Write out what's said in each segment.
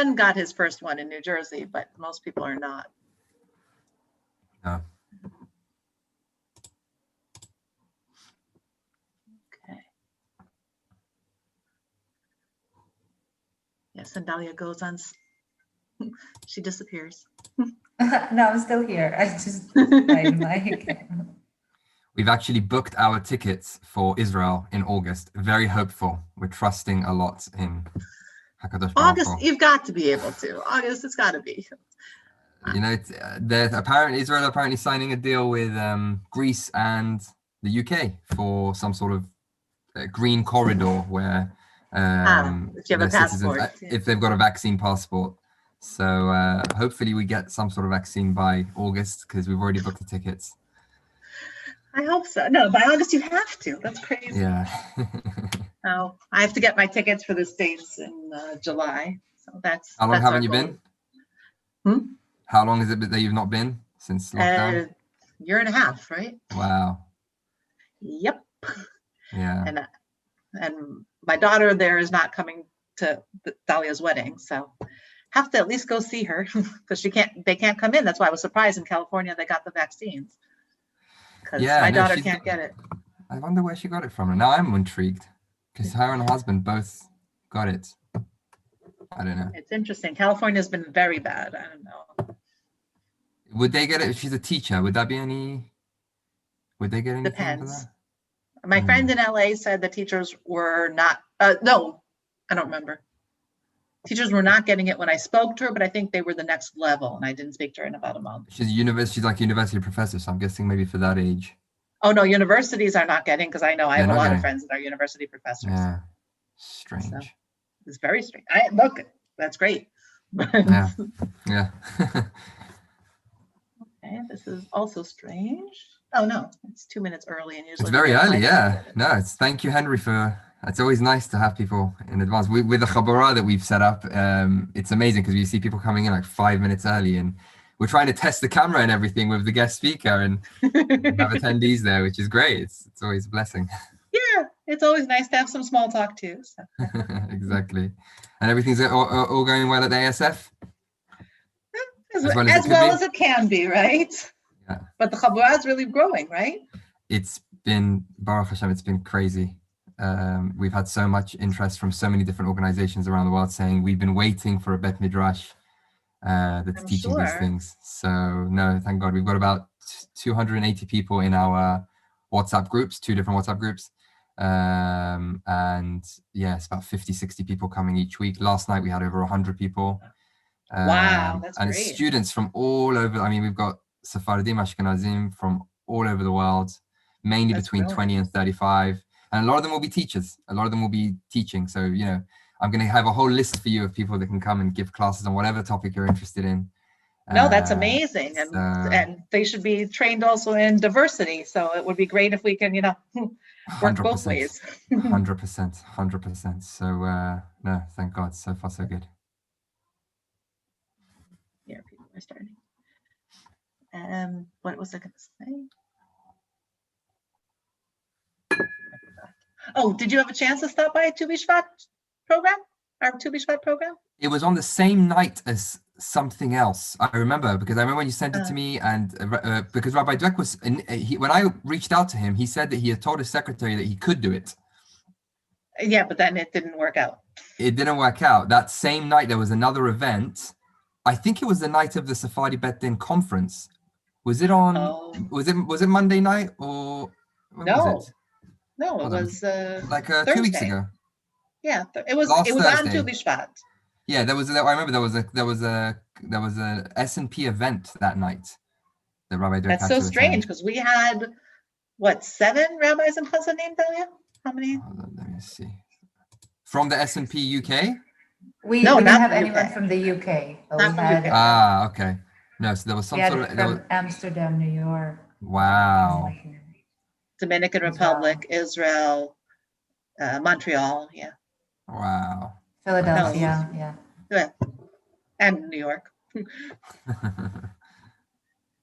son got his first one in New Jersey, but most people are not. No. Okay. Yes, and Dahlia goes on. She disappears. No, I'm still here. I just tried my We've actually booked our tickets for Israel in August. Very hopeful. We're trusting a lot in Hakadosh Baruch Hu. August, you've got to be able to. August, it's got to be. You know, Israel apparently signing a deal with Greece and the UK for some sort of green corridor where if you have a passport, if they've got a vaccine passport. So hopefully we get some sort of vaccine by August, because we've already booked the tickets. I hope so. No, by August you have to. That's crazy. Yeah. Oh, I have to get my tickets for the States in July. So that's. How long haven't you been? Hmm? How long is it that you've not been since lockdown? Year and a half, right? Wow. Yep. Yeah. And my daughter there is not coming to Dahlia's wedding, so have to at least go see her because they can't come in. That's why I was surprised in California they got the vaccines. Because my daughter can't get it. I wonder where she got it from. Now I'm intrigued because her and her husband both got it. I don't know. It's interesting. California's been very bad. I don't know. Would they get it if she's a teacher? Would that be any? Would they get anything Depends. for that? My friend in LA said the teachers were not. No, I don't remember. Teachers were not getting it when I spoke to her, but I think they were the next level, and I didn't speak to her in about a month. She's like a university professor, so I'm guessing maybe for that age. Oh no, universities are not getting, because I know I have a lot of friends that are university professors. Yeah, strange. So, it's very strange. Look, that's great. Yeah. Okay, this is also strange. Oh no, it's 2 minutes early, and usually it's very early. Yeah, no, it's thank you, Henry, for. It's always nice to have people in advance. With the Habura that we've set up, it's amazing because you see people coming in like 5 minutes early, and we're trying to test the camera and everything with the guest speaker, and have attendees there, which is great. It's always a blessing. Yeah, it's always nice to have some small talk too. So. Exactly. And everything's all going well at the ASF? As well as it can be, right? Yeah. But the Habura is really growing, right? It's been, Baruch Hashem, it's been crazy. We've had so much interest from so many different organizations around the world saying we've been waiting for a Bet Midrash that's teaching these things. So no, thank God. We've got about 280 people in our WhatsApp groups, 2 different WhatsApp groups. And yeah, it's about 50, 60 people coming each week. Last night we had over 100 people. Wow, that's and great. It's students from all over. I mean, we've got Sephardim, Ashkenazim from all over the world, mainly between 20 and 35. And a lot of them will be teachers. A lot of them will be teaching. So, you know, I'm going to have a whole list for you of people that can come and give classes on whatever topic you're interested in. No, that's amazing. And they should be trained also in diversity. So it would be great if we can, you know, work 100%, both ways. 100%. So, no, thank God. So far, so good. Yeah, people are starting. What was I going to say? Oh, did you have a chance to stop by a Tu B'Shvat program? Our Tu B'Shvat program? It was on the same night as something else. I remember when you sent it to me, and because Rabbi Dweck was, when I reached out to him, he said that he had told his secretary that he could do it. Yeah, but then it didn't work out. It didn't work out. That same night, there was another event. I think it was the night of the Sephardi Bet Din conference. Was it on? Oh. Was it Monday night or? When was it? No, it was like Thursday. 2 weeks ago. Yeah, it was Thursday. On Tu B'Shvat. Yeah, I remember there was a S&P event that night that Rabbi Dirk That's so strange because we had 7 rabbis in Chazanim, Delia? How many? Let me see. From the S&P UK? We didn't have anyone from the UK. Not from UK. Okay. No, so there was some sort of from Amsterdam, New York. Wow. Dominican Republic, Israel, Montreal, yeah. Wow. Philadelphia, yeah. And New York.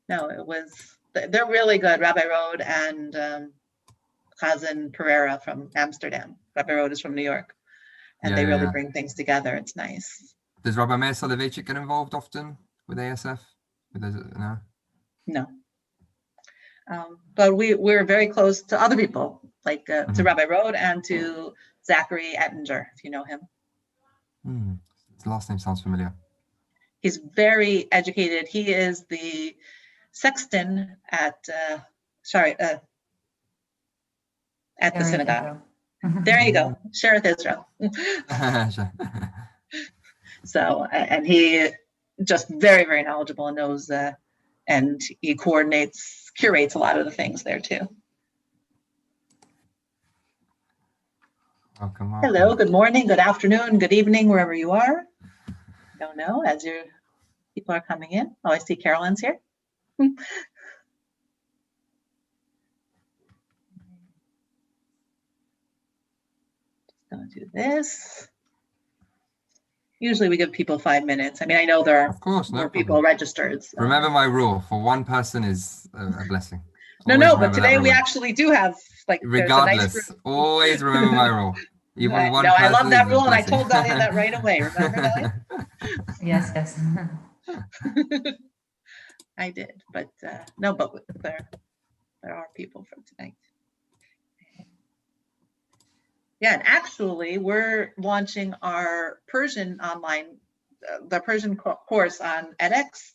No, it was, they're really good. Rabbi Rode and Chazan Pereira from Amsterdam. Rabbi Rode is from New York. And they really bring things together. It's nice. Does Rabbi Meir Soloveitchik get involved often with ASF? No? No. But we're very close to other people, like to Rabbi Rode and to Zachary Ettinger, if you know him. His last name sounds familiar. He's very educated. He is the sexton at the synagogue. There you go, Shereth Israel. So, and he just very, very knowledgeable and knows, and he curates a lot of the things there too. Welcome. Hello, good morning, good afternoon, good evening, wherever you are. Don't know, as your people are coming in. Oh, I see Carolyn's here. Just gonna do this. Usually we give people 5 minutes. I mean, I know there are more people registered. So. Remember my rule, for one person is a blessing. No, but today we actually do have, like, regardless, always remember my rule. Even right. one no, I love that rule, and I blessing. told Dahlia that right away. Remember, Dahlia? Yes. I did, but no, but there are people from tonight. Yeah, and actually, we're launching our Persian online, the Persian course on edX.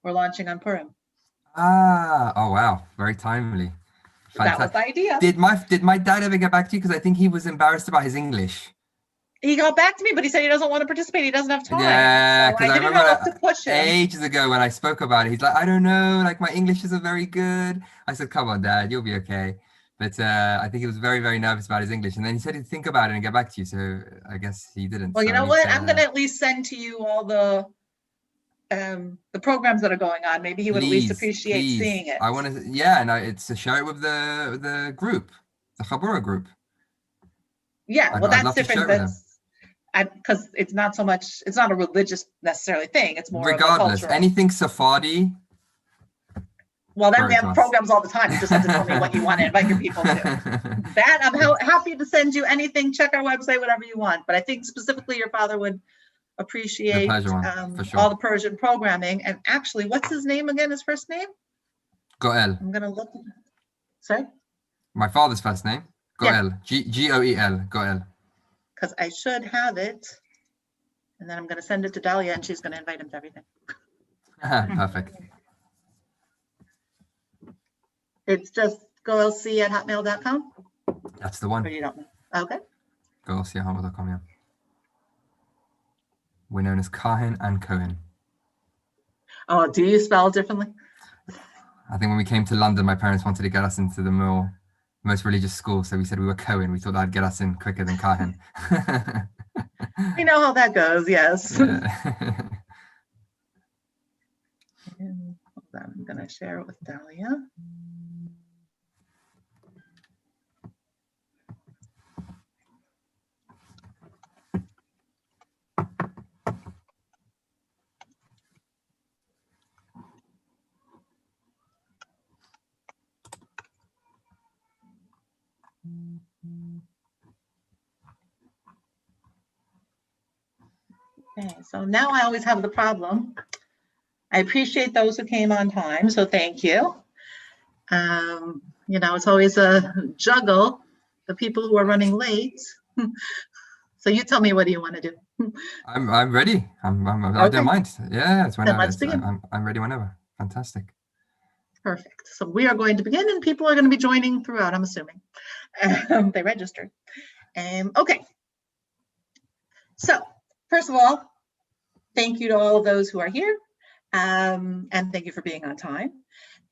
We're launching on Purim. Oh wow, very timely. Fantastic. That was the idea. Did my dad ever get back to you? Because I think he was embarrassed about his English. He got back to me, but he said he doesn't want to participate. He doesn't have time. Yeah, because so I didn't know what to push him. Ages ago when I spoke about it, he's like, I don't know, like my English isn't very good. I said, come on, Dad, you'll be okay. But I think he was very, very nervous about his English. And then he said he'd think about it and get back to you. So I guess he didn't. Well, you know what? I'm going to at least send to you all the programs that are going on. Maybe he would at least appreciate seeing it. I want to, yeah, no, it's to share it with the group, the Habura group. Yeah, well, that's different. Because it's not so much, it's not a religious necessarily thing. It's more regardless, of a anything Sephardi. Well, then we have programs all the time. You just have to tell me what you want to invite your people to. That, I'm happy to send you anything. Check our website, whatever you want. But I think specifically your father would appreciate all the Persian programming. And actually, what's his name again? His first name? Goel. I'm gonna look. Sorry. My father's first name. Goel. Yeah. Goel. Goel. Because I should have it, and then I'm going to send it to Dahlia, and she's going to invite him to everything. Perfect. It's just goelc@hotmail.com. That's the one. Or you don't know? Okay. goelc@hotmail.com. Yeah. We're known as Kahen and Cohen. Oh, do you spell it differently? I think when we came to London, my parents wanted to get us into the most religious school, so we said we were Cohen. We thought that'd get us in quicker than Kahen. We know how that goes, yes. Yeah. And hold on, I'm going to share it with Dahlia. Okay, so now I always have the problem. I appreciate those who came on time, so thank you. You know, it's always a juggle, the people who are running late. So you tell me, what do you want to do? I'm ready. Okay. I don't mind. Yeah, it's whenever. Let's begin. I'm ready whenever. Fantastic. Perfect. So we are going to begin, and people are going to be joining throughout, I'm assuming. They registered. Okay. So first of all, thank you to all of those who are here, and thank you for being on time.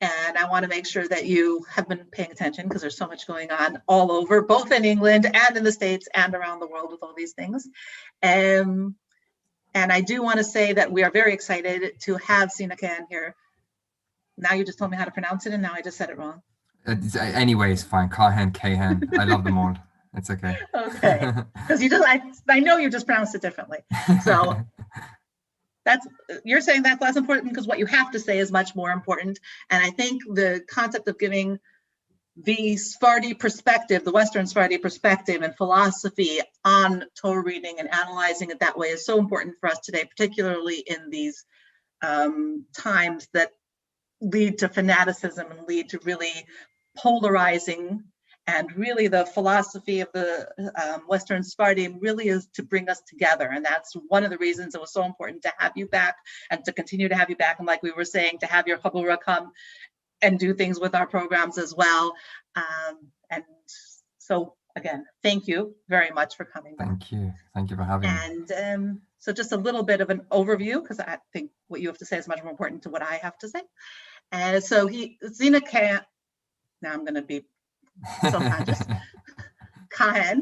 And I want to make sure that you have been paying attention, because there's so much going on all over, both in England and in the States and around the world with all these things. And I do want to say that we are very excited to have Sina Kahen here. Now you just told me how to pronounce it, and now I just said it wrong. Anyway, it's fine. Kahen, Kahen. I love them all. It's okay. Okay, because I know you just pronounced it differently. So you're saying that's less important, because what you have to say is much more important. And I think the concept of giving the Sephardi perspective, the Western Sephardi perspective and philosophy on Torah reading and analyzing it that way is so important for us today, particularly in these times that lead to fanaticism and lead to really polarizing. And really the philosophy of the Western Sephardi really is to bring us together. And that's one of the reasons it was so important to have you back and to continue to have you back. And like we were saying, to have your Habura come and do things with our programs as well. And so again, thank you very much for coming back. Thank you for having me. And so just a little bit of an overview, because I think what you have to say is much more important to what I have to say. And so Sina Kahen, now I'm going to be self-conscious, Kahen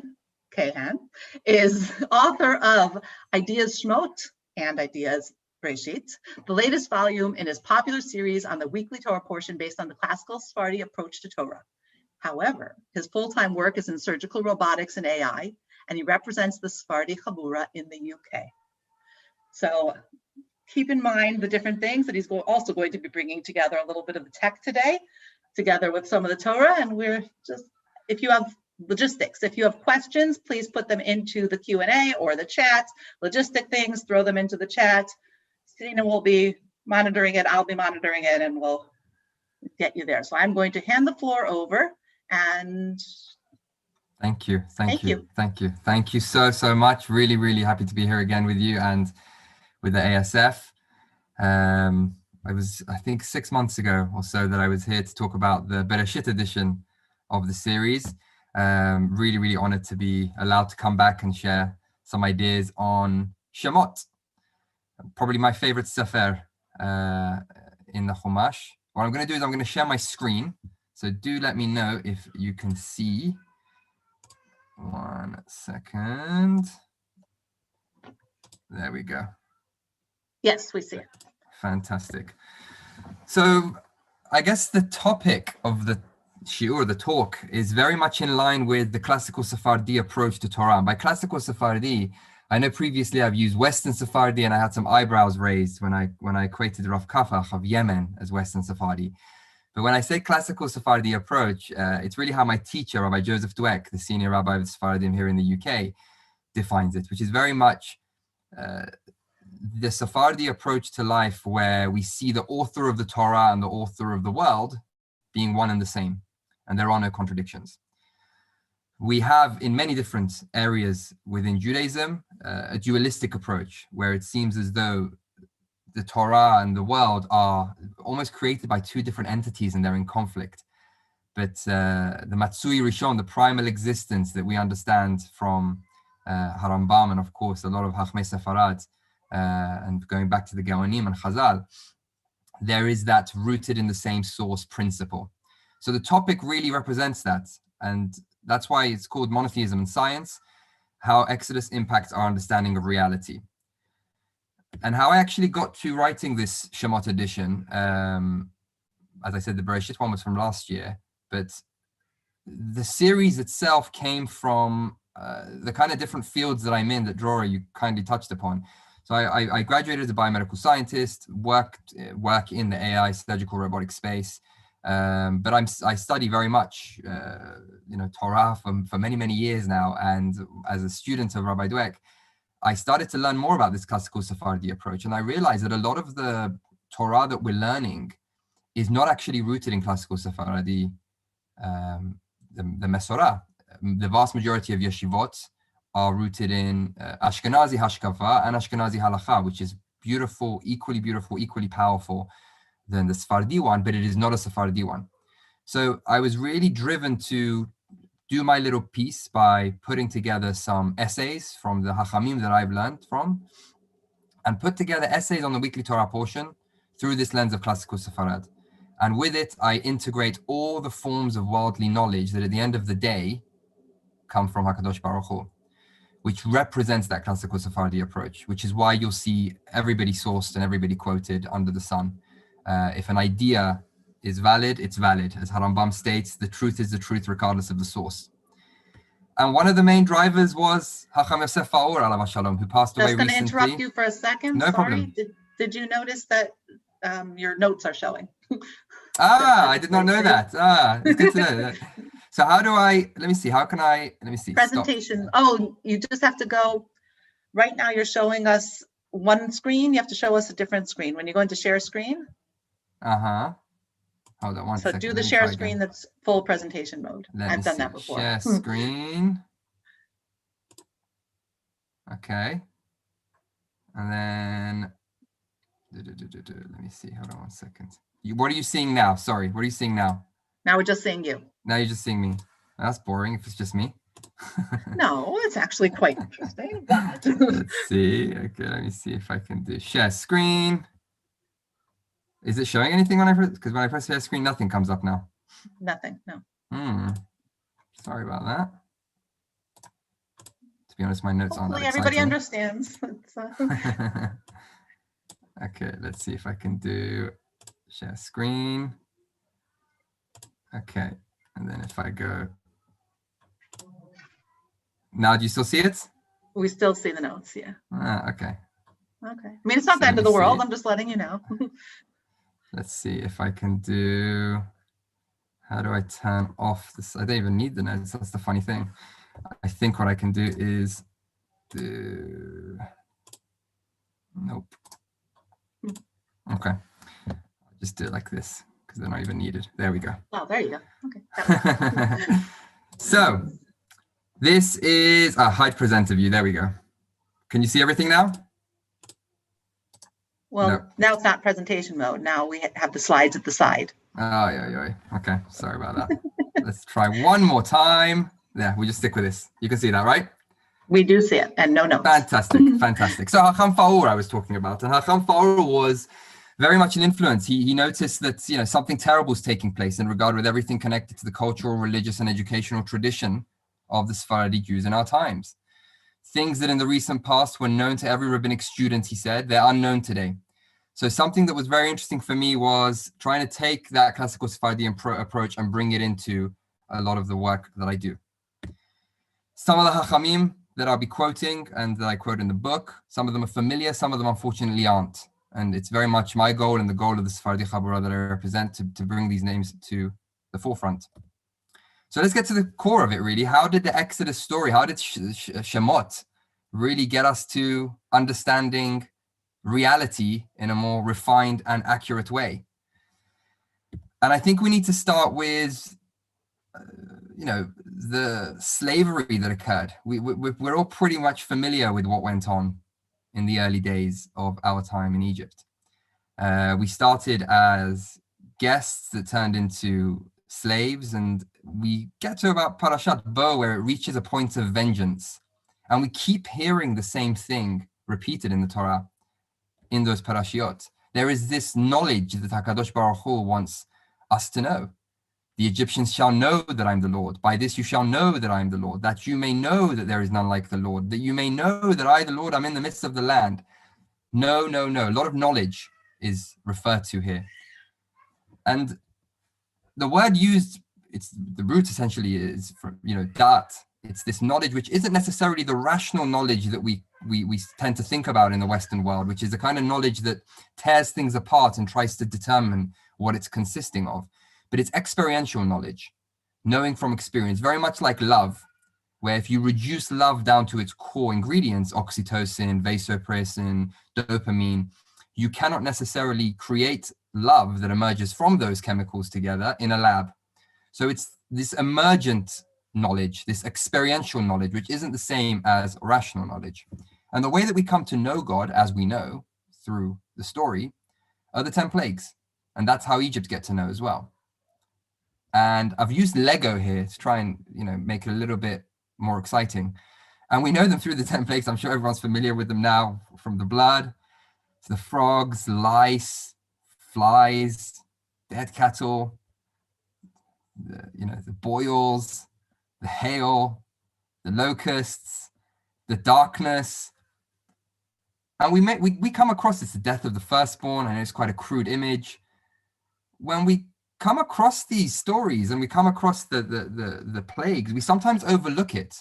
is author of Ideas Shemot and Ideas Breshit, the latest volume in his popular series on the weekly Torah portion based on the classical Sephardi approach to Torah. However, his full-time work is in surgical robotics and AI, and he represents the Sephardi Habura in the UK. So keep in mind the different things that he's also going to be bringing together a little bit of the tech today, together with some of the Torah. And we're just, if you have logistics, if you have questions, please put them into the Q&A or the chat. Logistic things, throw them into the chat. Sina will be monitoring it, I'll be monitoring it, and we'll get you there. So I'm going to hand the floor over and Thank you so much. Really happy to be here again with you and with the ASF. It was, I think, 6 months ago or so that I was here to talk about the Bereshit edition of the series. Really honored to be allowed to come back and share some ideas on Shemot, probably my favorite Sefer in the Chumash. What I'm going to do is I'm going to share my screen. So do let me know if you can see. 1 second. There we go. yes, we see it. Fantastic. So I guess the topic of the shiur, the talk, is very much in line with the classical Sephardi approach to Torah. And by classical Sephardi, I know previously I've used Western Sephardi, and I had some eyebrows raised when I equated Rav Kafach of Yemen as Western Sephardi. But when I say classical Sephardi approach, it's really how my teacher, Rabbi Joseph Dweck, the senior rabbi of the Sephardim here in the UK, defines it, which is very much the Sephardi approach to life, where we see the author of the Torah and the author of the world being one and the same, and there are no contradictions. We have, in many different areas within Judaism, a dualistic approach, where it seems as though the Torah and the world are almost created by two different entities and they're in conflict. But the Matsui Rishon, the primal existence that we understand from Harambam, and of course a lot of Hachmei Sefarad, and going back to the Gaonim and Chazal, there is that rooted in the same source principle. So the topic really represents that, and that's why it's called Monotheism Science, how Exodus impacts our understanding of reality. And how I actually got to writing this Shemot edition, as I said, the Bereshit one was from last year, but the series itself came from the kind of different fields that I'm in that Drora, you kindly touched upon. So I graduated as a biomedical scientist, work in the AI surgical robotic space, but I study very much, Torah for many years now. And as a student of Rabbi Dweck, I started to learn more about this classical Sephardi approach, and I realized that a lot of the Torah that we're learning is not actually rooted in classical Sephardi, the Mesorah. The vast majority of yeshivot are rooted in Ashkenazi Hashkafa and Ashkenazi Halacha, which is equally powerful than the Sephardi one, but it is not a Sephardi one. So I was really driven to do my little piece by putting together some essays from the Hachamim that I've learned from, and put together essays on the weekly Torah portion through this lens of classical Sepharad. And with it, I integrate all the forms of worldly knowledge that at the end of the day come from HaKadosh Baruch Hu, which represents that classical Sephardi approach, which is why you'll see everybody sourced and everybody quoted under the sun. If an idea is valid, it's valid. As Harambam states, the truth is the truth regardless of the source. And one of the main drivers was Hacham Yosef Faur, alav shalom, who passed away recently. I was going to interrupt you for a second. No problem. Did you notice that your notes are showing. I did not know that. It's good to know that. So how do I, let me see, Presentation. Stop. Oh, you just have to go, right now you're showing us one screen. You have to show us a different screen. When you go into share screen. Hold on one So second. do the share screen that's full presentation mode. I've done that before. Share screen. Okay. And then, let me see, hold on one second. What are you seeing now? Sorry, what are you seeing now? Now we're just seeing you. Now you're just seeing me. That's boring if it's just me. No, it's actually quite interesting. Let's see. Okay, let me see if I can do share screen. Is it showing anything when I press? Because when I press share screen, nothing comes up now. Nothing, no. Sorry about that. To be honest, my notes aren't that Hopefully everybody exciting. understands. Okay, let's see if I can do share screen. Okay, and then if I go. Now, do you still see it? We still see the notes, yeah. Okay. Okay. I mean, it's not the end of the world. I'm just letting you know. Let's see if I can do, how do I turn off this? I don't even need the notes. That's the funny thing. I think what I can do is do, nope. Okay. I'll just do it like this because they're not even needed. There we go. Oh, there you go. Okay. So this is a hide presenter view. There we go. Can you see everything now? Well, no. Now it's not presentation mode. Now we have the slides at the side. Oh, yeah. Okay, sorry about that. Let's try one more time. Yeah, we just stick with this. You can see that, right? We do see it, and no notes. Fantastic, fantastic. So Hacham Faur I was talking about, and Hacham Faur was very much an influence. He noticed that something terrible is taking place in regard with everything connected to the cultural, religious, and educational tradition of the Sephardi Jews in our times. Things that in the recent past were known to every rabbinic student, he said, they're unknown today. So something that was very interesting for me was trying to take that classical Sephardi approach and bring it into a lot of the work that I do. Some of the Hachamim that I'll be quoting and that I quote in the book, some of them are familiar, some of them unfortunately aren't. And it's very much my goal and the goal of the Sephardi Habura that I represent to bring these names to the forefront. So let's get to the core of it, really. How did the Exodus story, how did Shemot really get us to understanding reality in a more refined and accurate way? And I think we need to start with, the slavery that occurred. We're all pretty much familiar with what went on in the early days of our time in Egypt. We started as guests that turned into slaves, and we get to about Parashat Bo, where it reaches a point of vengeance. And we keep hearing the same thing repeated in the Torah, in those parashiot. There is this knowledge that HaKadosh Baruch Hu wants us to know. The Egyptians shall know that I'm the Lord. By this you shall know that I am the Lord, that you may know that there is none like the Lord, that you may know that I, the Lord, am in the midst of the land. No. A lot of knowledge is referred to here. And the word used, the root essentially is from, dat. It's this knowledge which isn't necessarily the rational knowledge that we tend to think about in the Western world, which is the kind of knowledge that tears things apart and tries to determine what it's consisting of. But it's experiential knowledge, knowing from experience, very much like love, where if you reduce love down to its core ingredients, oxytocin, vasopressin, dopamine, you cannot necessarily create love that emerges from those chemicals together in a lab. So it's this emergent knowledge, this experiential knowledge, which isn't the same as rational knowledge. And the way that we come to know God, as we know through the story, are the 10 plagues. And that's how Egypt get to know as well. And I've used Lego here to try and, make it a little bit more exciting. And we know them through the 10 plagues. I'm sure everyone's familiar with them now, from the blood to the frogs, lice, flies, dead cattle, the boils, the hail, the locusts, the darkness. And we come across this, the death of the firstborn. I know it's quite a crude image. When we come across these stories and we come across the plagues, we sometimes overlook it.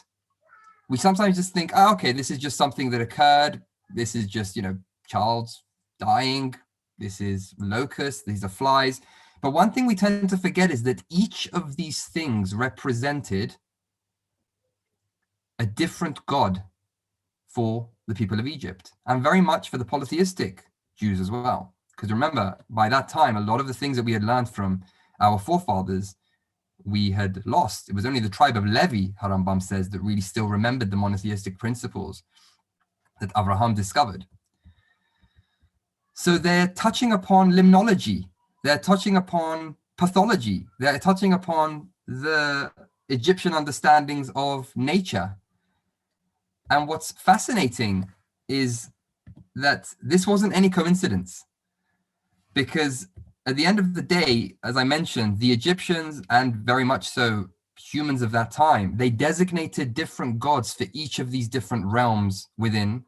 We sometimes just think, oh, okay, this is just something that occurred. This is just, child's dying, this is locusts, these are flies. But one thing we tend to forget is that each of these things represented a different god for the people of Egypt, and very much for the polytheistic Jews as well. Because remember, by that time, a lot of the things that we had learned from our forefathers, we had lost. It was only the tribe of Levi, Harambam says, that really still remembered the monotheistic principles that Abraham discovered. So they're touching upon limnology, they're touching upon pathology, they're touching upon the Egyptian understandings of nature. And what's fascinating is that this wasn't any coincidence, because at the end of the day, as I mentioned, the Egyptians, and very much so humans of that time, they designated different gods for each of these different realms within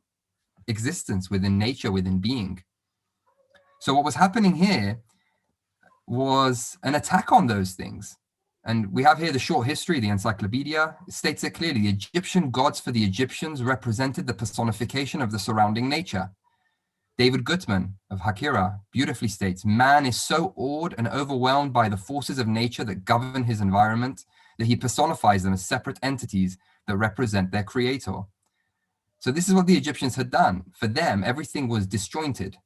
existence, within nature, within being. So what was happening here was an attack on those things. And we have here the short history, the encyclopedia. It states it clearly: the Egyptian gods for the Egyptians represented the personification of the surrounding nature. David Gutman of Hakira beautifully states, man is so awed and overwhelmed by the forces of nature that govern his environment that he personifies them as separate entities that represent their creator. So this is what the Egyptians had done. For them, everything was disjointed.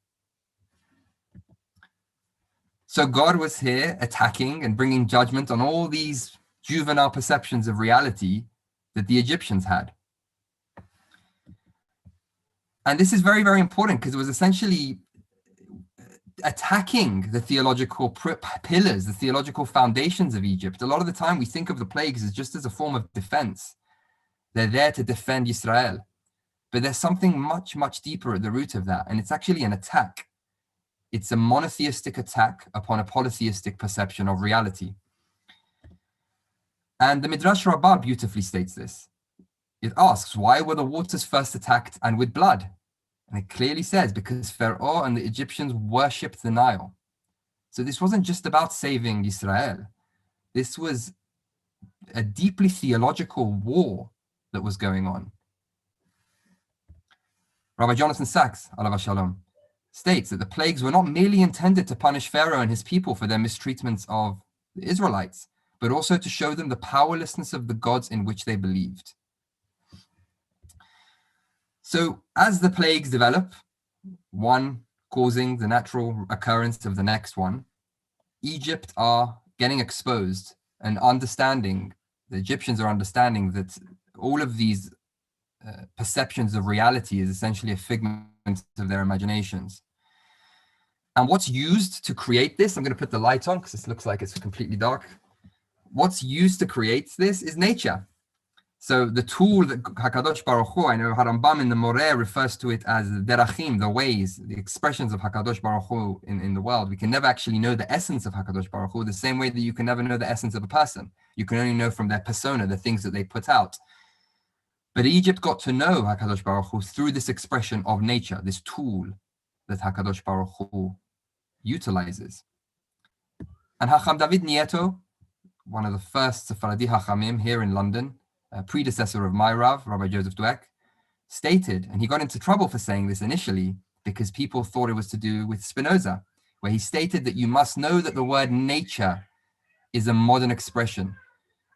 So God was here attacking and bringing judgment on all these juvenile perceptions of reality that the Egyptians had. And this is very, very important, because it was essentially attacking the theological pillars, the theological foundations of Egypt. A lot of the time we think of the plagues as just as a form of defense. They're there to defend Israel. But there's something much, much deeper at the root of that. And it's actually an attack. It's a monotheistic attack upon a polytheistic perception of reality. And the Midrash Rabbah beautifully states this. It asks, why were the waters first attacked and with blood? And it clearly says, because Pharaoh and the Egyptians worshipped the Nile. So this wasn't just about saving Israel. This was a deeply theological war that was going on. Rabbi Jonathan Sachs, alav shalom, states that the plagues were not merely intended to punish Pharaoh and his people for their mistreatments of the Israelites, but also to show them the powerlessness of the gods in which they believed. So as the plagues develop, one causing the natural occurrence of the next one, Egypt are getting exposed and understanding, the Egyptians are understanding that all of these perceptions of reality is essentially a figment of their imaginations. And what's used to create this, I'm going to put the light on because this looks like it's completely dark. What's used to create this is nature. So the tool that HaKadosh Baruch Hu, I know Harambam in the Moreh refers to it as the derachim, the ways, the expressions of HaKadosh Baruch Hu in the world. We can never actually know the essence of HaKadosh Baruch Hu, the same way that you can never know the essence of a person. You can only know from their persona, the things that they put out. But Egypt got to know HaKadosh Baruch Hu through this expression of nature, this tool that HaKadosh Baruch Hu utilizes. And Hacham David Nieto, one of the first Sephardi Hachamim here in London, a predecessor of my Rav, Rabbi Joseph Dweck, stated, and he got into trouble for saying this initially because people thought it was to do with Spinoza, where he stated that you must know that the word nature is a modern expression.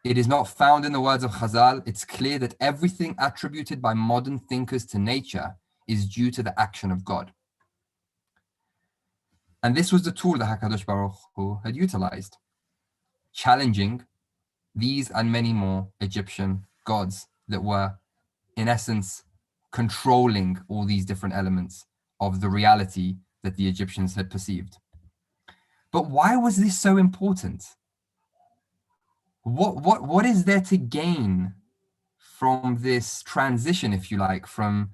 It is not found in the words of Chazal. It's clear that everything attributed by modern thinkers to nature is due to the action of God. And this was the tool that HaKadosh Baruch Hu had utilized, challenging these and many more Egyptian gods that were, in essence, controlling all these different elements of the reality that the Egyptians had perceived. But why was this so important? What is there to gain from this transition, if you like, from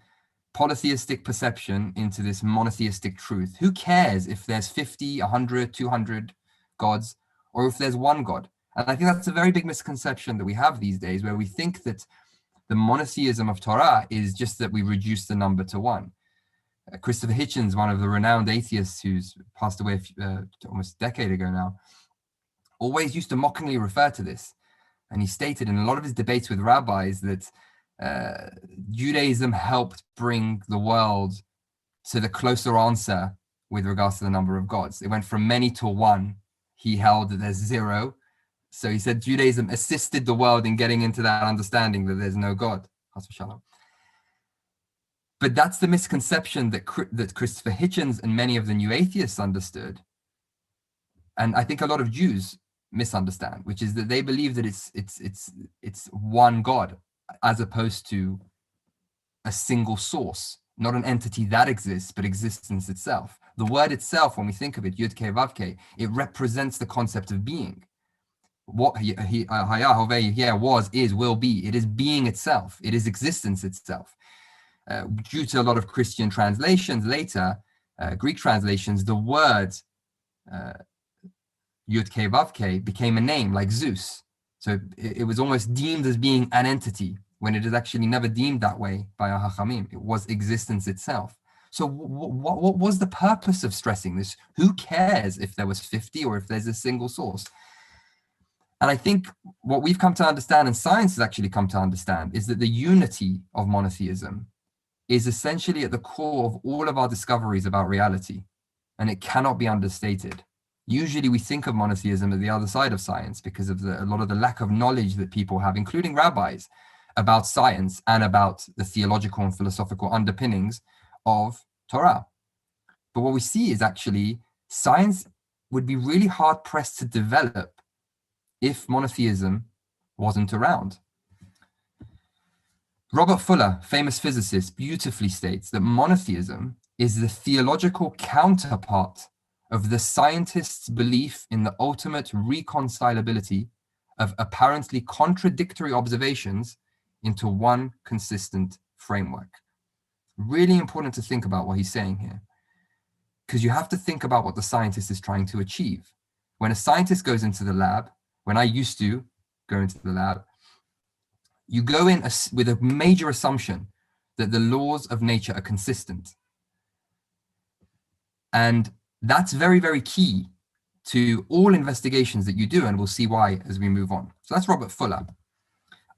polytheistic perception into this monotheistic truth? Who cares if there's 50, 100, 200 gods, or if there's one God? And I think that's a very big misconception that we have these days, where we think that the monotheism of Torah is just that we reduce the number to one. Christopher Hitchens, one of the renowned atheists who's passed away almost a decade ago now, always used to mockingly refer to this. And he stated in a lot of his debates with rabbis that Judaism helped bring the world to the closer answer with regards to the number of gods. It went from many to one. He held that there's 0. So he said Judaism assisted the world in getting into that understanding that there's no God. But that's the misconception that Christopher Hitchens and many of the new atheists understood. And I think a lot of Jews misunderstand, which is that they believe that it's one God as opposed to a single source, not an entity that exists, but existence itself. The word itself, when we think of it, Yud Ke Vav Ke, it represents the concept of being. What was, is, will be. It is being itself. It is existence itself. Due to a lot of Christian translations later, Greek translations, the word Yud Ke Vav Ke became a name, like Zeus. So it was almost deemed as being an entity, when it is actually never deemed that way by our Hachamim. It was existence itself. So what was the purpose of stressing this? Who cares if there was 50 or if there's a single source? And I think what we've come to understand, and science has actually come to understand, is that the unity of monotheism is essentially at the core of all of our discoveries about reality, and it cannot be understated. Usually we think of monotheism as the other side of science because of a lot of the lack of knowledge that people have, including rabbis, about science and about the theological and philosophical underpinnings of Torah. But what we see is actually science would be really hard pressed to develop if monotheism wasn't around. Robert Fuller, famous physicist, beautifully states that monotheism is the theological counterpart of the scientist's belief in the ultimate reconcilability of apparently contradictory observations into one consistent framework. Really important to think about what he's saying here, because you have to think about what the scientist is trying to achieve. When a scientist goes into the lab, when I used to go into the lab, you go in with a major assumption that the laws of nature are consistent. And that's very, very key to all investigations that you do, and we'll see why as we move on. So that's Robert Fuller.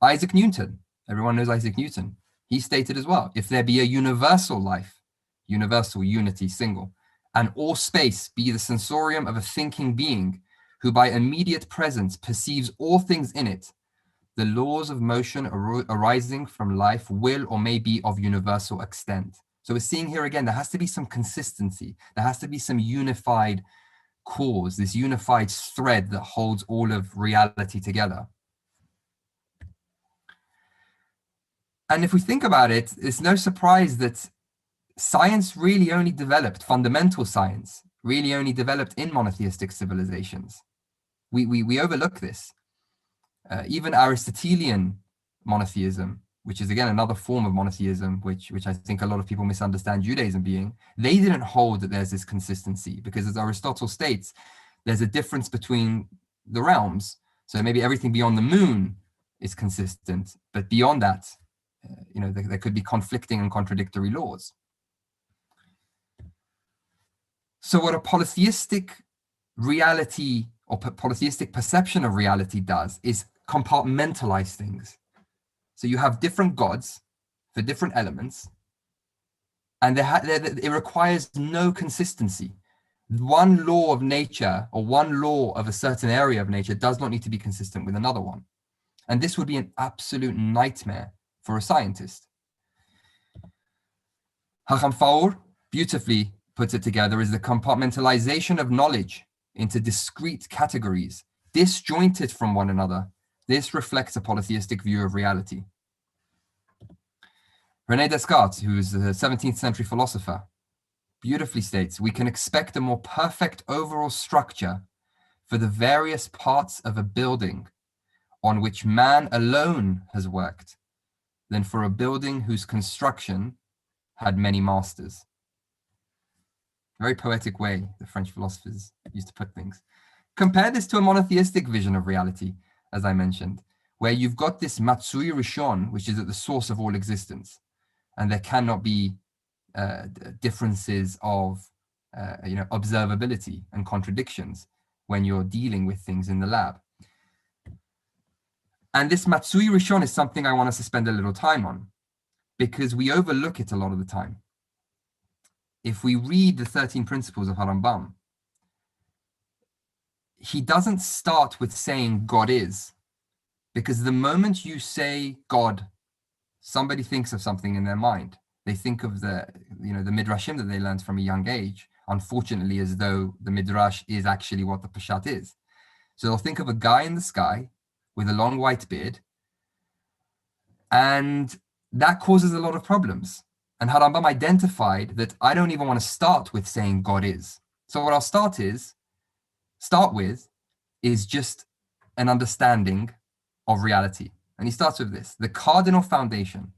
Isaac Newton, everyone knows Isaac Newton. He stated as well, if there be a universal life, universal, unity, single, and all space be the sensorium of a thinking being who by immediate presence perceives all things in it, the laws of motion arising from life will or may be of universal extent. So we're seeing here again, there has to be some consistency. There has to be some unified cause, this unified thread that holds all of reality together. And if we think about it, it's no surprise that science really only developed, fundamental science, really only developed in monotheistic civilizations. We overlook this. Even Aristotelian monotheism, which is again another form of monotheism, which I think a lot of people misunderstand Judaism being, they didn't hold that there's this consistency, because as Aristotle states, there's a difference between the realms. So maybe everything beyond the moon is consistent, but beyond that, there could be conflicting and contradictory laws. So what a polytheistic reality or polytheistic perception of reality does is compartmentalize things. So you have different gods for different elements, and it requires no consistency. One law of nature or one law of a certain area of nature does not need to be consistent with another one. And this would be an absolute nightmare for a scientist. Hacham Faur beautifully puts it together as the compartmentalization of knowledge into discrete categories, disjointed from one another. This reflects a polytheistic view of reality. René Descartes, who is a 17th century philosopher, beautifully states, we can expect a more perfect overall structure for the various parts of a building on which man alone has worked than for a building whose construction had many masters. Very poetic way the French philosophers used to put things. Compare this to a monotheistic vision of reality, as I mentioned, where you've got this Matsui Rishon, which is at the source of all existence, and there cannot be differences of observability and contradictions when you're dealing with things in the lab. And this Matsui Rishon is something I want us to spend a little time on, because we overlook it a lot of the time. if we read the 13 principles of Harambam, he doesn't start with saying God is, because the moment you say God, somebody thinks of something in their mind. They think of the midrashim that they learned from a young age, unfortunately, as though the midrash is actually what the pashat is. So they'll think of a guy in the sky with a long white beard, and that causes a lot of problems. And Harambam identified that I don't even want to start with saying God is. So what I'll start with is just an understanding of reality. And he starts with this: the Cardinal Foundation,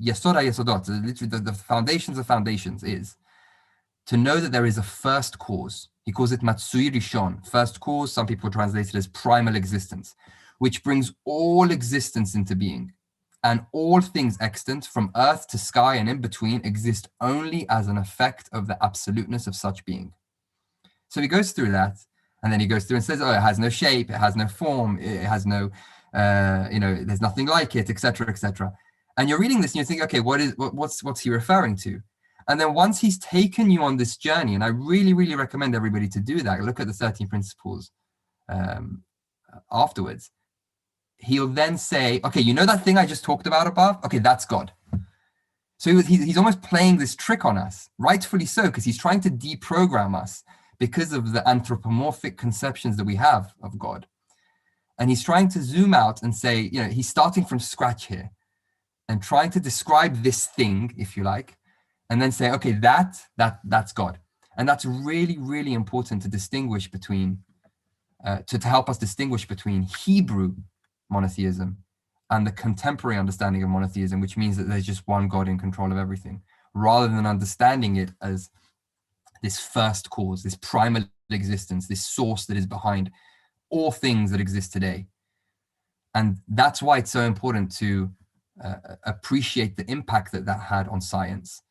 Yesod HaYesodot, literally the foundations of foundations, is to know that there is a first cause. He calls it Matsui Rishon, first cause. Some people translate it as primal existence, which brings all existence into being. And all things extant, from earth to sky and in between, exist only as an effect of the absoluteness of such being. So he goes through that, and then he goes through and says, oh, it has no shape, it has no form, it has no, there's nothing like it, etc., etc. And you're reading this and you think, okay, what's he referring to? And then once he's taken you on this journey, and I really, really recommend everybody to do that, look at the 13 principles afterwards, he'll then say, okay, you know that thing I just talked about above? Okay, that's God. So he's almost playing this trick on us, rightfully so, because he's trying to deprogram us because of the anthropomorphic conceptions that we have of God. And he's trying to zoom out and say, he's starting from scratch here and trying to describe this thing, if you like, and then say, okay, that's God. And that's really, really important to distinguish between, to help us distinguish between Hebrew monotheism and the contemporary understanding of monotheism, which means that there's just one God in control of everything, rather than understanding it as this first cause, this primal existence, this source that is behind all things that exist today. And that's why it's so important to appreciate the impact that had on science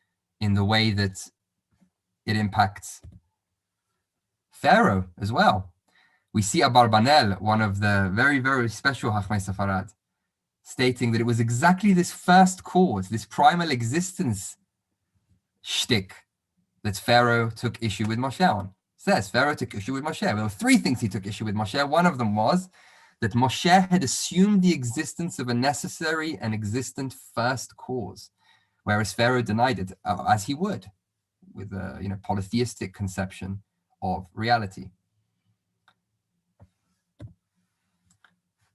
in the way that it impacts Pharaoh as well. We see Abarbanel, one of the very, very special Hachmei Sefarad, stating that it was exactly this first cause, this primal existence shtick, that Pharaoh took issue with Moshe on. It says Pharaoh took issue with Moshe. There were three things he took issue with Moshe. One of them was that Moshe had assumed the existence of a necessary and existent first cause, whereas Pharaoh denied it, as he would, with a polytheistic conception of reality.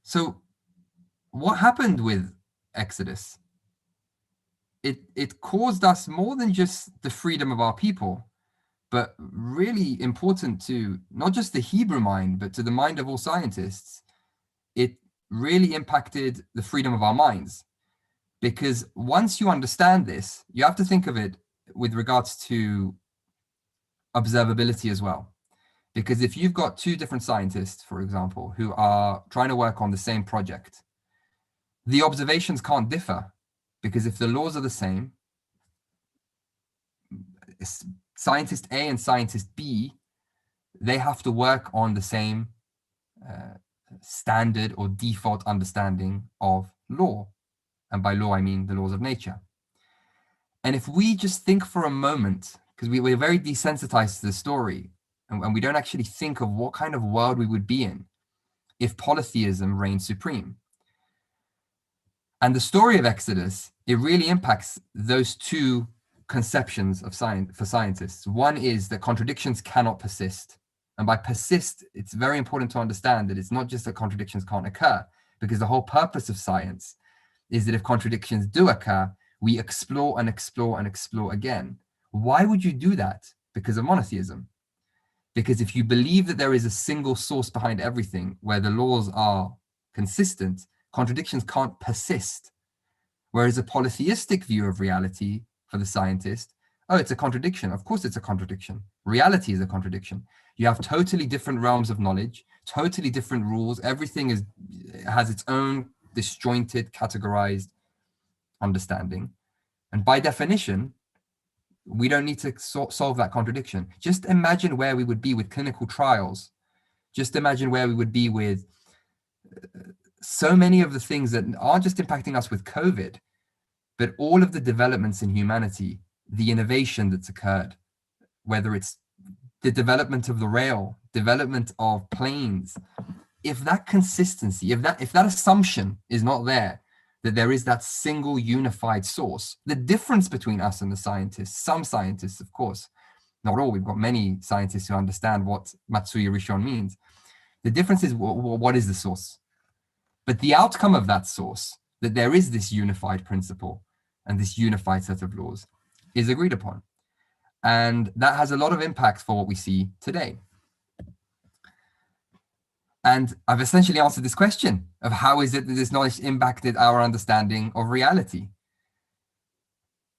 So what happened with Exodus? It caused us more than just the freedom of our people, but really important to not just the Hebrew mind, but to the mind of all scientists. It really impacted the freedom of our minds, because once you understand this, you have to think of it with regards to observability as well. Because if you've got two different scientists, for example, who are trying to work on the same project, the observations can't differ, because if the laws are the same, scientist A and scientist B, they have to work on the same standard or default understanding of law. And by law, I mean the laws of nature. And if we just think for a moment, because we're very desensitized to the story, and we don't actually think of what kind of world we would be in if polytheism reigned supreme. And the story of Exodus, it really impacts those two conceptions of science for scientists. One is that contradictions cannot persist. And by persist, it's very important to understand that it's not just that contradictions can't occur, because the whole purpose of science is that if contradictions do occur, we explore and explore and explore again. Why would you do that? Because of monotheism. Because if you believe that there is a single source behind everything, where the laws are consistent, contradictions can't persist. Whereas a polytheistic view of reality for the scientist, oh, it's a contradiction. Of course it's a contradiction. Reality is a contradiction. You have totally different realms of knowledge, totally different rules. Everything has its own disjointed, categorized understanding. And by definition, we don't need to solve that contradiction. Just imagine where we would be with clinical trials. Just imagine where we would be with so many of the things that aren't just impacting us with COVID, but all of the developments in humanity the innovation that's occurred, whether it's the development of the rail, development of planes, if that consistency, if that assumption is not there, that there is that single unified source, the difference between us and the scientists, some scientists, of course, not all, we've got many scientists who understand what Matsuya Rishon means. The difference is what is the source? But the outcome of that source, that there is this unified principle and this unified set of laws, is agreed upon. And that has a lot of impact for what we see today. And I've essentially answered this question of how is it that this knowledge impacted our understanding of reality?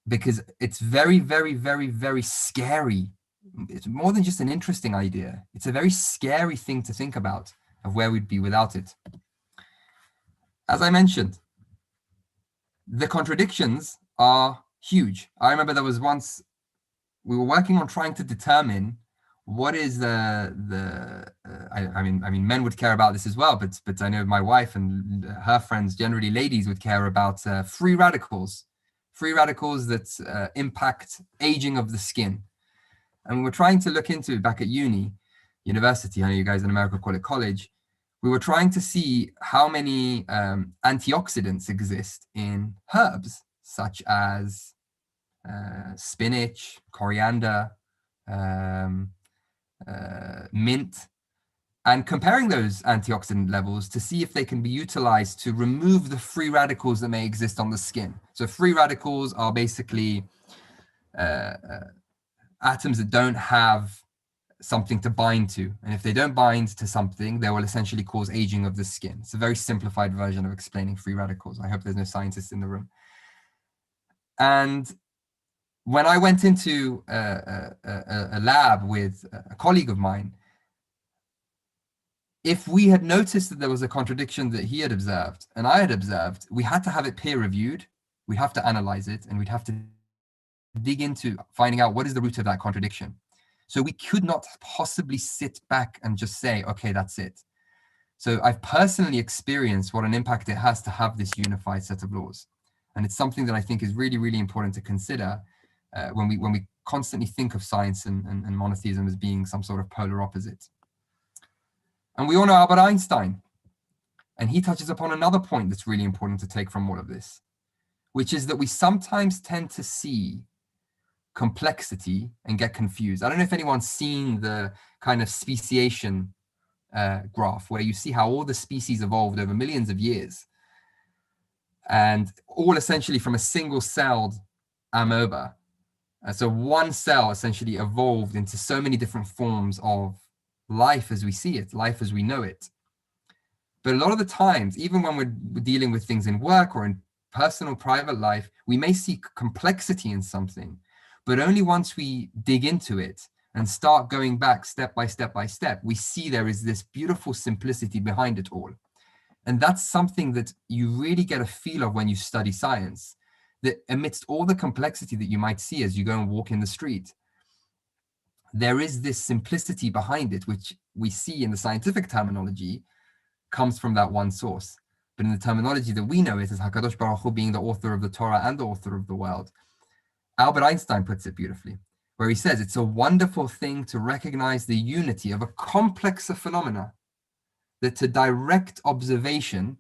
Because it's very, very, very, very scary. It's more than just an interesting idea. It's a very scary thing to think about of where we'd be without it. As I mentioned, the contradictions are huge. I remember there was once, we were working on trying to determine what is I mean, men would care about this as well, but I know my wife and her friends, generally ladies, would care about free radicals that impact aging of the skin. And we were trying to look into, back at university, I know you guys in America call it college, we were trying to see how many antioxidants exist in herbs, such as spinach, coriander, mint, and comparing those antioxidant levels to see if they can be utilized to remove the free radicals that may exist on the skin. So free radicals are basically atoms that don't have something to bind to. And if they don't bind to something, they will essentially cause aging of the skin. It's a very simplified version of explaining free radicals. I hope there's no scientists in the room. And when I went into a lab with a colleague of mine, if we had noticed that there was a contradiction that he had observed and I had observed, we had to have it peer reviewed, we'd have to analyze it, and we'd have to dig into finding out what is the root of that contradiction. So we could not possibly sit back and just say, okay, that's it. So I've personally experienced what an impact it has to have this unified set of laws. And it's something that I think is really, really important to consider when we constantly think of science and monotheism as being some sort of polar opposite. And we all know Albert Einstein, and he touches upon another point that's really important to take from all of this, which is that we sometimes tend to see complexity and get confused. I don't know if anyone's seen the kind of speciation graph where you see how all the species evolved over millions of years, and all essentially from a single-celled amoeba. So one cell essentially evolved into so many different forms of life as we see it, life as we know it. But a lot of the times, even when we're dealing with things in work or in personal, private life, we may see complexity in something, but only once we dig into it and start going back step by step by step, we see there is this beautiful simplicity behind it all. And that's something that you really get a feel of when you study science, that amidst all the complexity that you might see as you go and walk in the street, there is this simplicity behind it, which we see in the scientific terminology comes from that one source. But in the terminology that we know it as HaKadosh Baruch Hu being the author of the Torah and the author of the world, Albert Einstein puts it beautifully, where he says it's a wonderful thing to recognize the unity of a complex of phenomena, that to direct observation,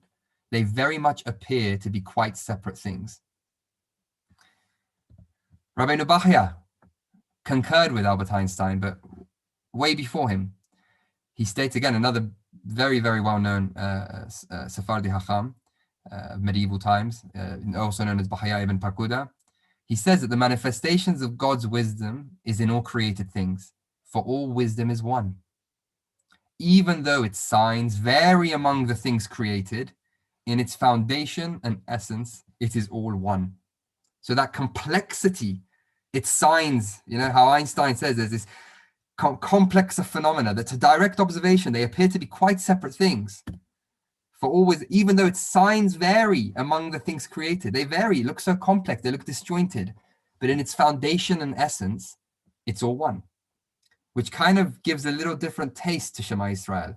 they very much appear to be quite separate things. Rabbeinu Bachya concurred with Albert Einstein, but way before him. He states again, another very, very well-known Sephardi Hacham of medieval times, also known as Bachya ibn Pakuda. He says that the manifestations of God's wisdom is in all created things, for all wisdom is one. Even though its signs vary among the things created, in its foundation and essence, it is all one. So that complexity, its signs, you know, how Einstein says there's this complex of phenomena that to direct observation, they appear to be quite separate things. For always, even though its signs vary among the things created, they vary, look so complex, they look disjointed, but in its foundation and essence, it's all one, which kind of gives a little different taste to Shema Israel,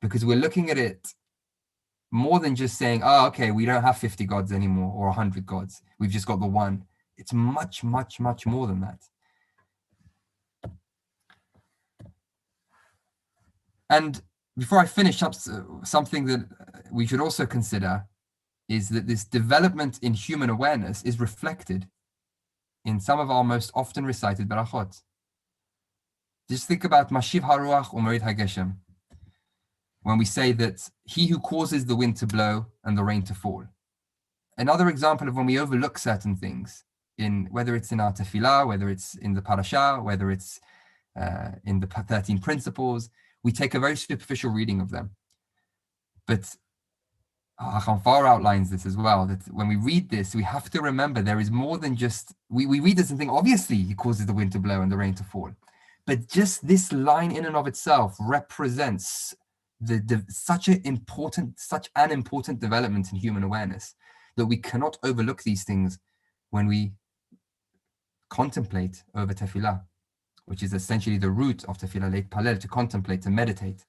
because we're looking at it more than just saying, oh, okay, we don't have 50 gods anymore or 100 gods. We've just got the one. it's much, much, much more than that. And before I finish up, something that we should also consider is that this development in human awareness is reflected in some of our most often recited barachot. Just think about Mashiv Haruach Umerid Hageshem, when we say that he who causes the wind to blow and the rain to fall. Another example of when we overlook certain things, in whether it's in our tefillah, whether it's in the parasha, whether it's in the 13 principles, we take a very superficial reading of them. But Achamfar outlines this as well, that when we read this, we have to remember there is more than just, we read this and think, obviously he causes the wind to blow and the rain to fall. But just this line in and of itself represents such an important development in human awareness that we cannot overlook these things when we contemplate over tefillah, which is essentially the root of tefillah, leit palel, to contemplate, to meditate.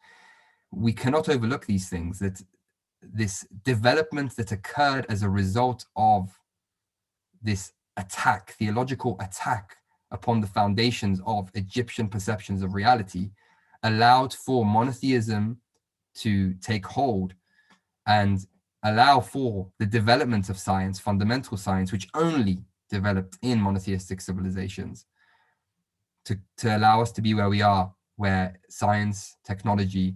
We cannot overlook these things, that this development that occurred as a result of this attack, theological attack upon the foundations of Egyptian perceptions of reality, allowed for monotheism to take hold and allow for the development of science, fundamental science, which only developed in monotheistic civilizations, to allow us to be where we are, where science, technology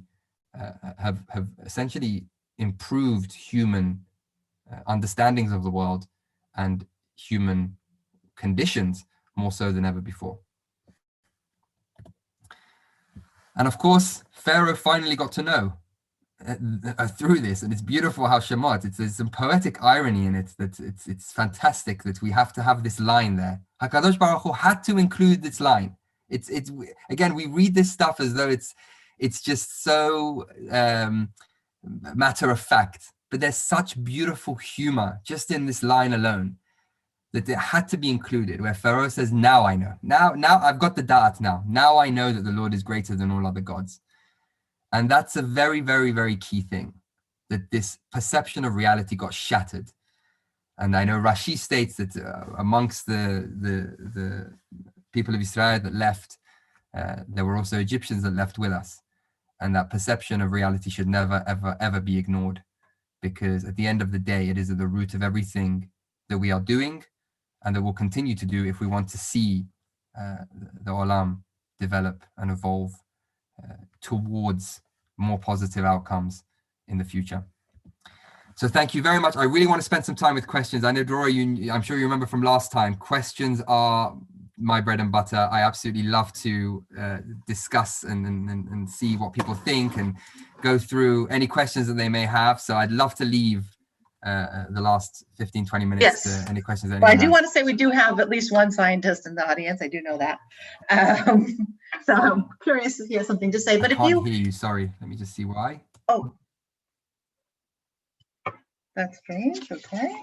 have essentially improved human understandings of the world and human conditions more so than ever before. And of course, Pharaoh finally got to know through this, and it's beautiful how Shemot, there's some poetic irony in it, that it's fantastic that we have to have this line there. HaKadosh Baruch Hu had to include this line. It's again, we read this stuff as though it's just so matter of fact, but there's such beautiful humor just in this line alone, that it had to be included, where Pharaoh says, now I know. Now I've got the da'at now. Now I know that the Lord is greater than all other gods. And that's a very, very, very key thing, that this perception of reality got shattered. And I know Rashi states that amongst the people of Israel that left, there were also Egyptians that left with us. And that perception of reality should never, ever, ever be ignored, because at the end of the day, it is at the root of everything that we are doing and that we'll continue to do if we want to see the Olam develop and evolve towards more positive outcomes in the future. So thank you very much. I really want to spend some time with questions. I know, Dora, I'm sure you remember from last time, questions are my bread and butter. I absolutely love to discuss and see what people think and go through any questions that they may have. So I'd love to leave the last 15-20 minutes to any questions. Well, I do want to say we do have at least one scientist in the audience. I do know that. So I'm curious if you have something to say. But if you can't hear you, sorry. Let me just see why. Oh, that's strange. Okay. Can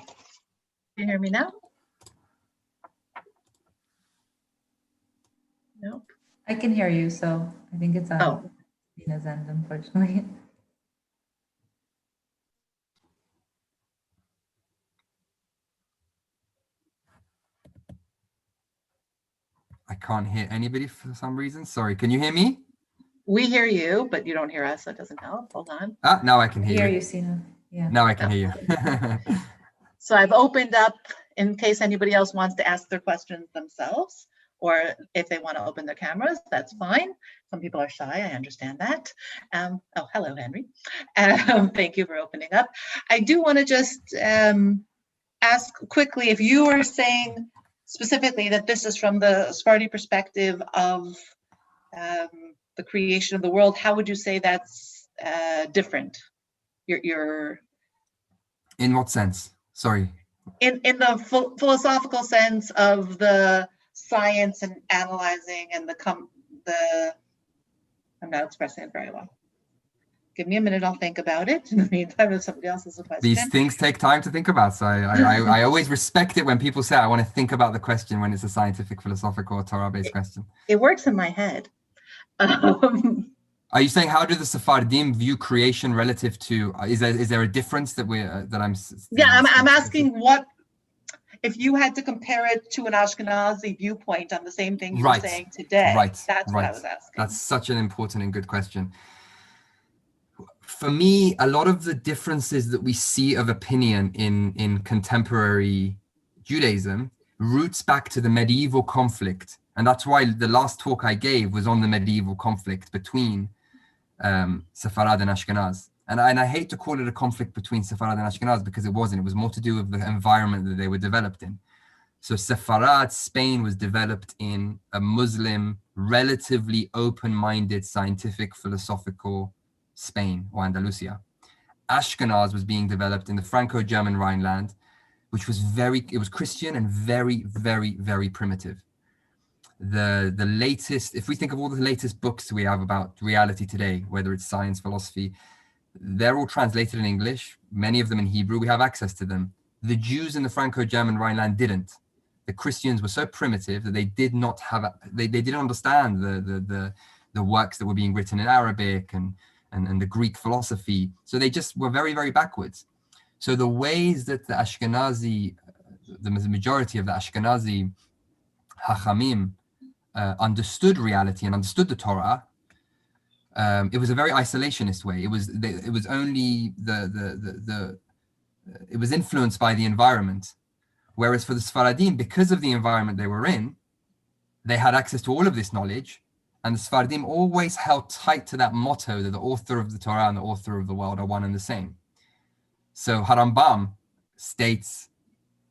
you hear me now? Nope. I can hear you, so I think it's on Sina's end, unfortunately. I can't hear anybody for some reason. Sorry, can you hear me? We hear you, but you don't hear us. That doesn't help. Hold on. Now I can hear you. Sina. Yeah. Now I can hear you. So I've opened up in case anybody else wants to ask their questions themselves, or if they want to open their cameras, that's fine. Some people are shy, I understand that. Oh, hello, Henry. Thank you for opening up. I do want to just ask quickly, if you were saying specifically that this is from the Sephardi perspective of the creation of the world, how would you say that's different? Your In what sense? Sorry. In the philosophical sense of the science and analyzing and I'm not expressing it very well. Give me a minute, I'll think about it. In the meantime, if somebody else has a question. These things take time to think about. So I always respect it when people say, I want to think about the question when it's a scientific, philosophical, or Torah-based question. It works in my head. Are you saying, how do the Sephardim view creation relative to, is there a difference that I'm I'm asking what, if you had to compare it to an Ashkenazi viewpoint on the same thing you were saying today, that's what I was asking. That's such an important and good question. For me, a lot of the differences that we see of opinion in contemporary Judaism roots back to the medieval conflict. And that's why the last talk I gave was on the medieval conflict between Sepharad and Ashkenaz. And I hate to call it a conflict between Sepharad and Ashkenaz because it wasn't. It was more to do with the environment that they were developed in. So Sepharad, Spain, was developed in a Muslim, relatively open-minded, scientific, philosophical Spain or Andalusia. Ashkenaz was being developed in the Franco-German Rhineland, which was it was Christian and very, very, very primitive. The latest, if we think of all the latest books we have about reality today, whether it's science, philosophy, they're all translated in English, many of them in Hebrew. We have access to them. The Jews in the Franco-German Rhineland didn't. The Christians were so primitive that they did not have, they didn't understand the works that were being written in Arabic and the Greek philosophy. So they just were very, very backwards. So the ways that the Ashkenazi, the majority of the Ashkenazi Hachamim understood reality and understood the Torah, it was a very isolationist way. It was only it was influenced by the environment. Whereas for the Sephardim, because of the environment they were in, they had access to all of this knowledge, and the Sephardim always held tight to that motto that the author of the Torah and the author of the world are one and the same. So Harambam states,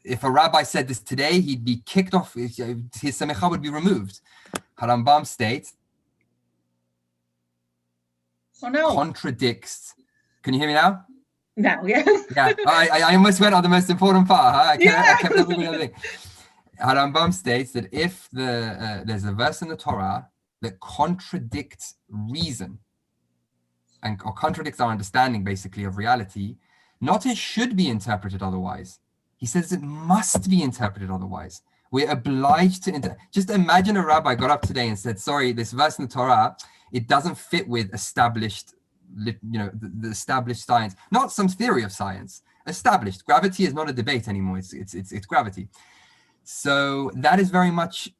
if a rabbi said this today, he'd be kicked off, his semicha would be removed. Harambam states, contradicts. Can you hear me now? No, yes. Yeah, I almost went on the most important part. Huh? I kept everything. Harambam states that if there's a verse in the Torah that contradicts reason or contradicts our understanding, basically, of reality, not it should be interpreted otherwise. He says it must be interpreted otherwise. We're obliged to just imagine a rabbi got up today and said, sorry, this verse in the Torah, it doesn't fit with established, the established science, not some theory of science, established. Gravity is not a debate anymore. It's gravity. So that is very much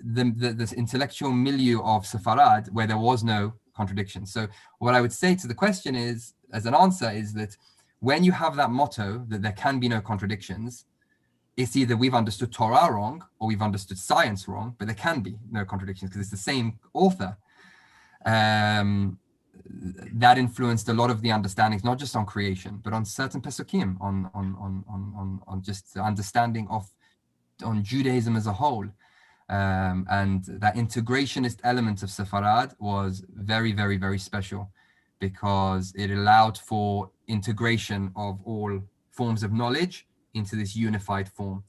this intellectual milieu of Sepharad, where there was no contradiction. So what I would say to the question is, as an answer, is that when you have that motto that there can be no contradictions, it's either we've understood Torah wrong or we've understood science wrong, but there can be no contradictions because it's the same author. That influenced a lot of the understandings, not just on creation, but on certain pesukim, on just the understanding on Judaism as a whole. And that integrationist element of Sepharad was very, very, very special because it allowed for integration of all forms of knowledge into this unified form.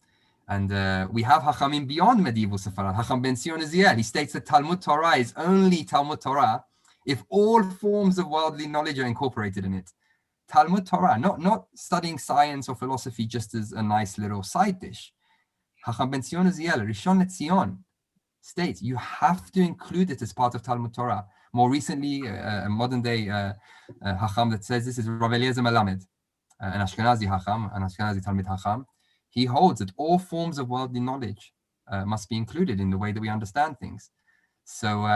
And we have Hachamim beyond medieval Sepharad. Hacham ben Sion Uziel, he states that Talmud Torah is only Talmud Torah if all forms of worldly knowledge are incorporated in it. Talmud Torah, not studying science or philosophy just as a nice little side dish. Hacham ben Sion Uziel, Rishon LeZion, states you have to include it as part of Talmud Torah. More recently, a modern day Hacham that says this is Rav Eliezer Melamed, an Ashkenazi Hacham, an Ashkenazi Talmid Hacham. He holds that all forms of worldly knowledge must be included in the way that we understand things. So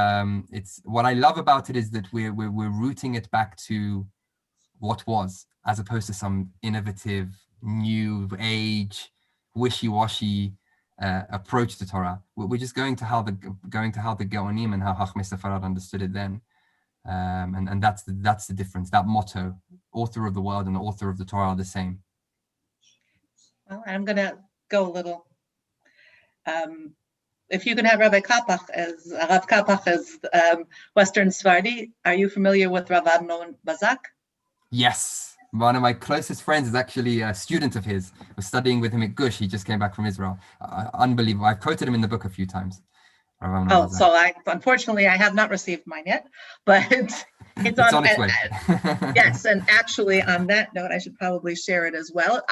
it's what I love about it is that we're rooting it back to what was, as opposed to some innovative, new age, wishy-washy approach to Torah. We're just going to how the Gaonim and how Chachmei Sepharad understood it then, and that's the difference. That motto, author of the world and the author of the Torah, are the same. Well, I'm going to go a little. If you can have Rav Kapach as Western Sephardi, are you familiar with Rav Amnon Bazak? Yes. One of my closest friends is actually a student of his. I was studying with him at Gush. He just came back from Israel. Unbelievable. I've quoted him in the book a few times. So unfortunately, I have not received mine yet, but it's on its way. Yes, and actually on that note, I should probably share it as well.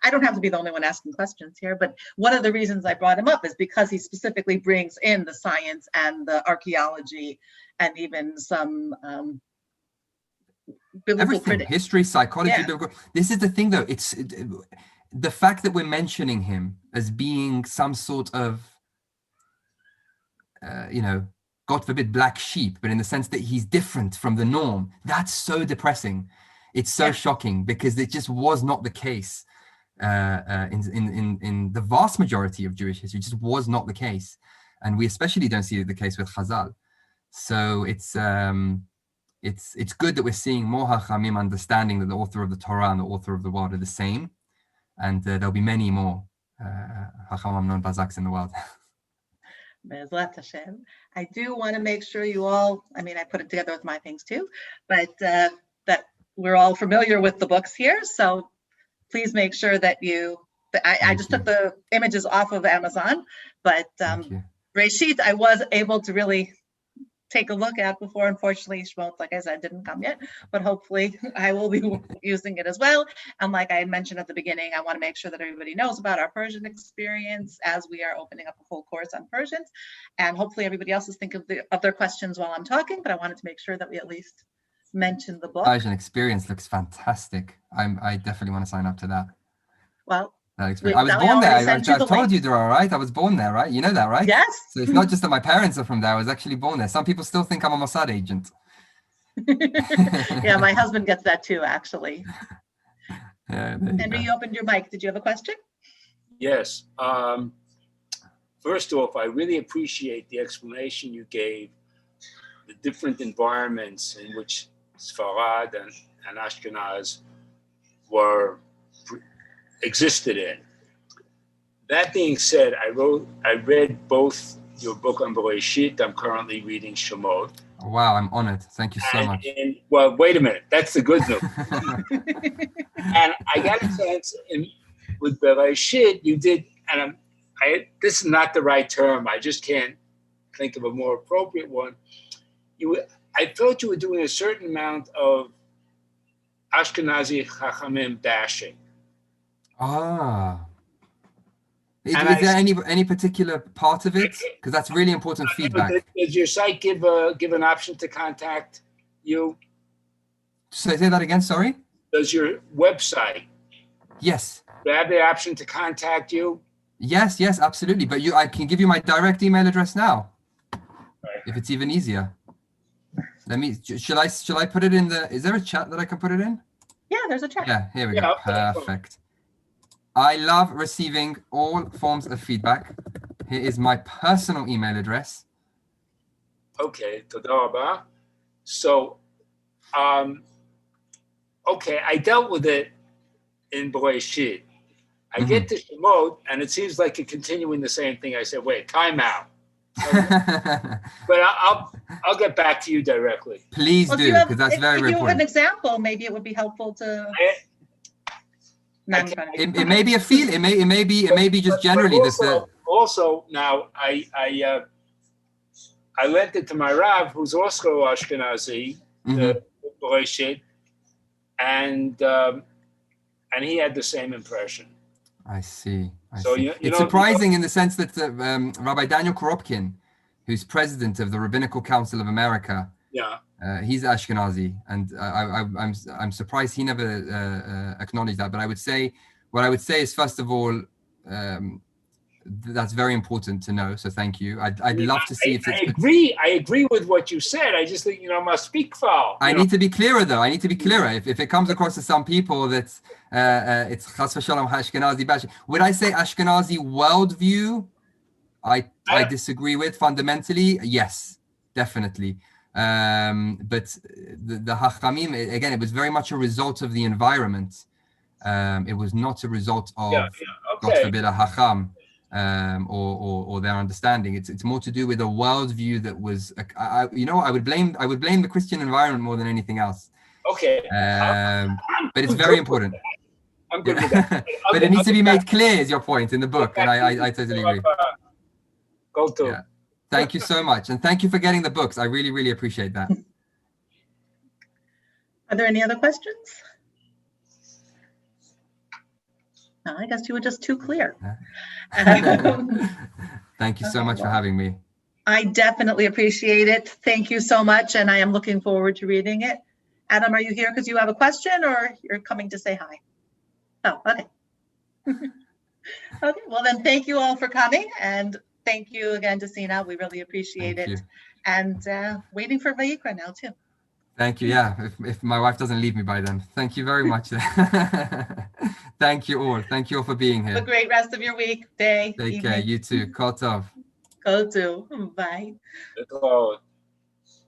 I don't have to be the only one asking questions here, but one of the reasons I brought him up is because he specifically brings in the science and the archaeology and even some biblical everything, history, psychology, yeah. biblical. This is the thing though, the fact that we're mentioning him as being some sort of, God forbid, black sheep, but in the sense that he's different from the norm, that's so depressing. It's so shocking, because it just was not the case in the vast majority of Jewish history. It just was not the case. And we especially don't see the case with Chazal. So it's good that we're seeing more Hachamim understanding that the author of the Torah and the author of the world are the same. And there'll be many more Hachamim non-Bazaks in the world. Bezrat Hashem. I do want to make sure you all, I put it together with my things too, but that we're all familiar with the books here. So please make sure that I just took the images off of Amazon, but Reshit, I was able to really take a look at before. Unfortunately, Shemot, like I said, didn't come yet, but hopefully I will be using it as well. And like I had mentioned at the beginning, I want to make sure that everybody knows about our Persian experience as we are opening up a full course on Persians. And hopefully everybody else is thinking of their questions while I'm talking, but I wanted to make sure that we at least mention the book. Persian experience looks fantastic. I definitely want to sign up to that. Well, I was born there. I told you, Dora, right? I was born there, right? You know that, right? Yes. So it's not just that my parents are from there. I was actually born there. Some people still think I'm a Mossad agent. Yeah, my husband gets that too, actually. Henry, you opened your mic. Did you have a question? Yes. First off, I really appreciate the explanation you gave, the different environments in which Sfarad and Ashkenaz existed in. That being said, I read both your book on Bereshit. I'm currently reading Shemot. Wow, I'm honored. Thank you so much. Well, wait a minute. That's the good news. And I got a sense with Bereshit, you did, and this is not the right term. I just can't think of a more appropriate one. I thought you were doing a certain amount of Ashkenazi Chachamim bashing. Is there any particular part of it? Because that's really important feedback. Does your site give an option to contact you? Say that again, sorry? Does your website? Yes. Do you have the option to contact you? Yes, absolutely. But I can give you my direct email address now, if it's even easier. Shall I put it in is there a chat that I can put it in? Yeah, there's a chat. Yeah, here we go. Perfect. I love receiving all forms of feedback. Here is my personal email address. Okay, toda rabba. So, okay, I dealt with it in Bereshit. I get to Shemot, and it seems like you're continuing the same thing. I said, wait, time out. But I'll get back to you directly. Please do, because that's very important. If you have an example, maybe it would be helpful to. It may be a feel. It may be just generally this. Also, now I lent it to my Rav, who's also Ashkenazi, the Bereshit, and he had the same impression. I see. So it's surprising in the sense that Rabbi Daniel Koropkin, who's president of the Rabbinical Council of America, he's Ashkenazi, and I'm surprised he never acknowledged that. But what I would say is, first of all, that's very important to know. So thank you. I'd love to see if it's. I agree with what you said. I just think must speak foul. I need to be clearer, though. I need to be clearer. If it comes across to some people that it's chas v'shalom Ashkenazi bashing. Would I say Ashkenazi worldview? I disagree with fundamentally. Yes, definitely. But the Hachamim, again, it was very much a result of the environment. It was not a result of God forbid a Hacham. Or their understanding. It's more to do with a worldview that was. I would blame the Christian environment more than anything else. Okay. But it's very important. I'm good with that. But it needs to be made clear, is your point in the book, and I totally agree. Go to. Yeah. Thank you so much, and thank you for getting the books. I really, really appreciate that. Are there any other questions? No, I guess you were just too clear. Thank you so much for having me. I definitely appreciate it. Thank you so much, and I am looking forward to reading it. Adam, are you here because you have a question, or you're coming to say hi? Oh, okay. Okay, well then, thank you all for coming, and thank you again to Sina. We really appreciate Thank it. you. And waiting for Vayikra now too. Thank you. Yeah, if my wife doesn't leave me by then. Thank you very much. Thank you all. Thank you all for being Have a here. great rest of your week, day, Take evening. care. You too. Kol tov. Go to. Bye. That's all.